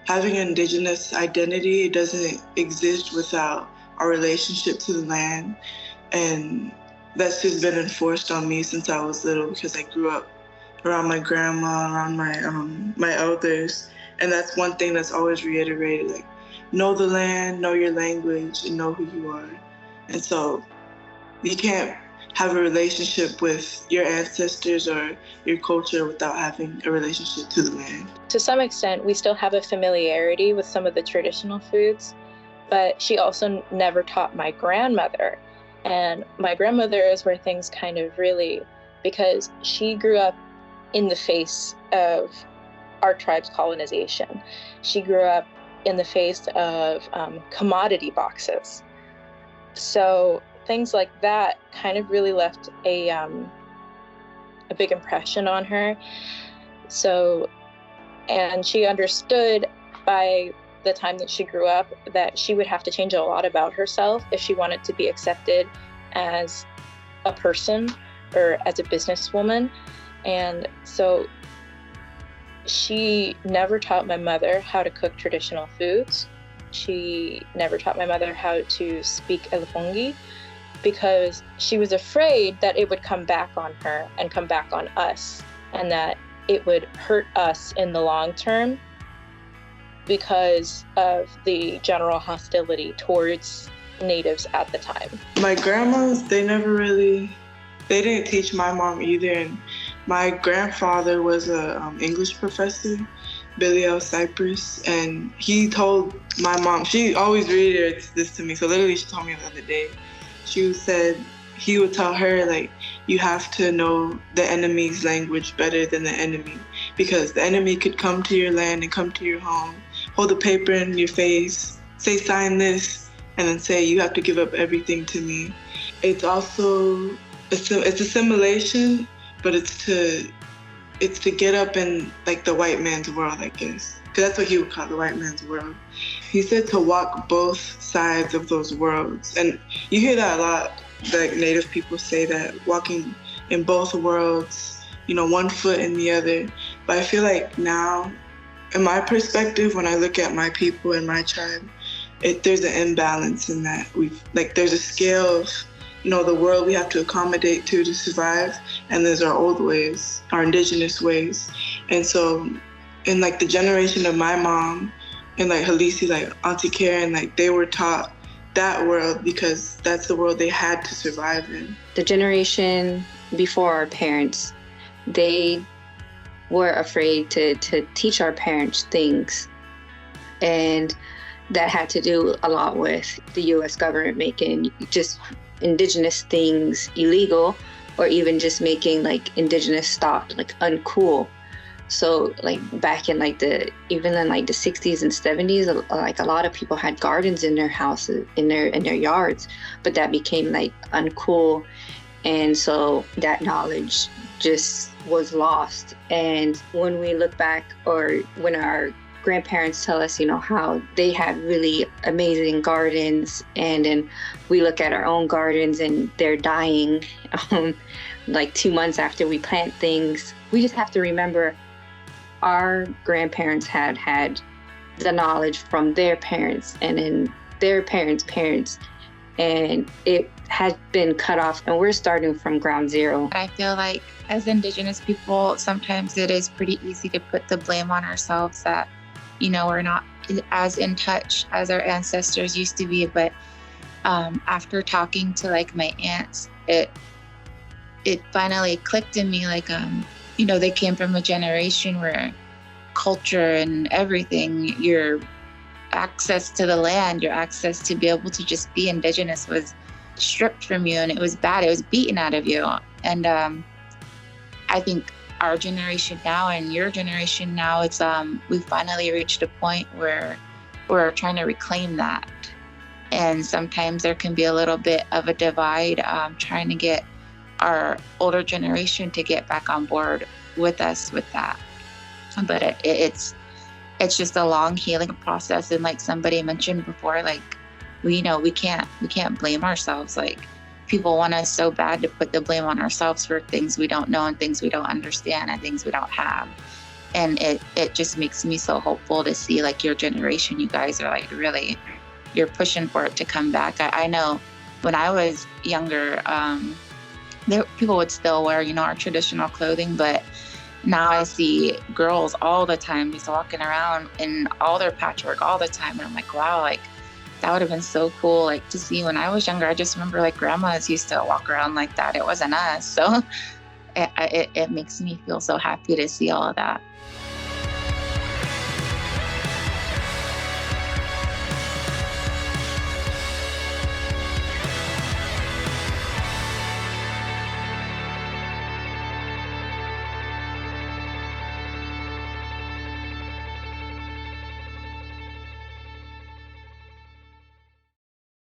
having an indigenous identity, it doesn't exist without our relationship to the land. And that's just been enforced on me since I was little because I grew up around my grandma, around my elders. And that's one thing that's always reiterated, like, know the land, know your language, and know who you are. And so you can't have a relationship with your ancestors or your culture without having a relationship to the land. To some extent, we still have a familiarity with some of the traditional foods, but she also never taught my grandmother. And my grandmother is where things kind of really, because she grew up in the face of our tribe's colonization. She grew up in the face of commodity boxes. So things like that kind of really left a big impression on her. So, and she understood by the time that she grew up that she would have to change a lot about herself if she wanted to be accepted as a person or as a businesswoman. And so she never taught my mother how to cook traditional foods. She never taught my mother how to speak Elefongi because she was afraid that it would come back on her and come back on us, and that it would hurt us in the long term because of the general hostility towards natives at the time. My grandmas, they didn't teach my mom either. And my grandfather was a English professor, Billy L. Cypress, and he told my mom, she always reiterates this to me, so literally she told me the other day, she said he would tell her, like, you have to know the enemy's language better than the enemy, because the enemy could come to your land and come to your home, hold a paper in your face, say sign this, and then say you have to give up everything to me. It's also, it's assimilation, but it's to get up in, like, the white man's world, I guess. Because that's what he would call the white man's world. He said to walk both sides of those worlds. And you hear that a lot, like Native people say that, walking in both worlds, one foot in the other. But I feel like now, in my perspective, when I look at my people and my tribe, there's an imbalance in that. There's a scale of, the world we have to accommodate to survive, and there's our old ways, our indigenous ways. And so in, like, the generation of my mom and, like, Halisi, like Auntie Karen, like, they were taught that world because that's the world they had to survive in. The generation before our parents, they were afraid to teach our parents things. And that had to do a lot with the U.S. government making just indigenous things illegal, or even just making, like, indigenous stock, like, uncool. So, like, back in, like, the 60s and 70s, like, a lot of people had gardens in their houses, in their yards, but that became, like, uncool. And so that knowledge just was lost. And when we look back, or when our grandparents tell us, how they had really amazing gardens, and then we look at our own gardens and they're dying like 2 months after we plant things. We just have to remember our grandparents had the knowledge from their parents and then their parents' parents, and it has been cut off, and we're starting from ground zero. I feel like as Indigenous people, sometimes it is pretty easy to put the blame on ourselves that, we're not as in touch as our ancestors used to be. But after talking to, like, my aunts, it finally clicked in me, like, they came from a generation where culture and everything, your access to the land, your access to be able to just be Indigenous was stripped from you, and it was bad. It was beaten out of you. And I think our generation now and your generation now, it's we finally reached a point where we're trying to reclaim that. And sometimes there can be a little bit of a divide, trying to get our older generation to get back on board with us with that. But it's just a long healing process. And like somebody mentioned before, like, we can't blame ourselves. Like, people want us so bad to put the blame on ourselves for things we don't know and things we don't understand and things we don't have. And it just makes me so hopeful to see like your generation, you guys are like really, you're pushing for it to come back. I know when I was younger, people would still wear, our traditional clothing, but now I see girls all the time just walking around in all their patchwork all the time. And I'm like, wow, like that would have been so cool. Like to see when I was younger, I just remember like grandmas used to walk around like that. It wasn't us. So it makes me feel so happy to see all of that.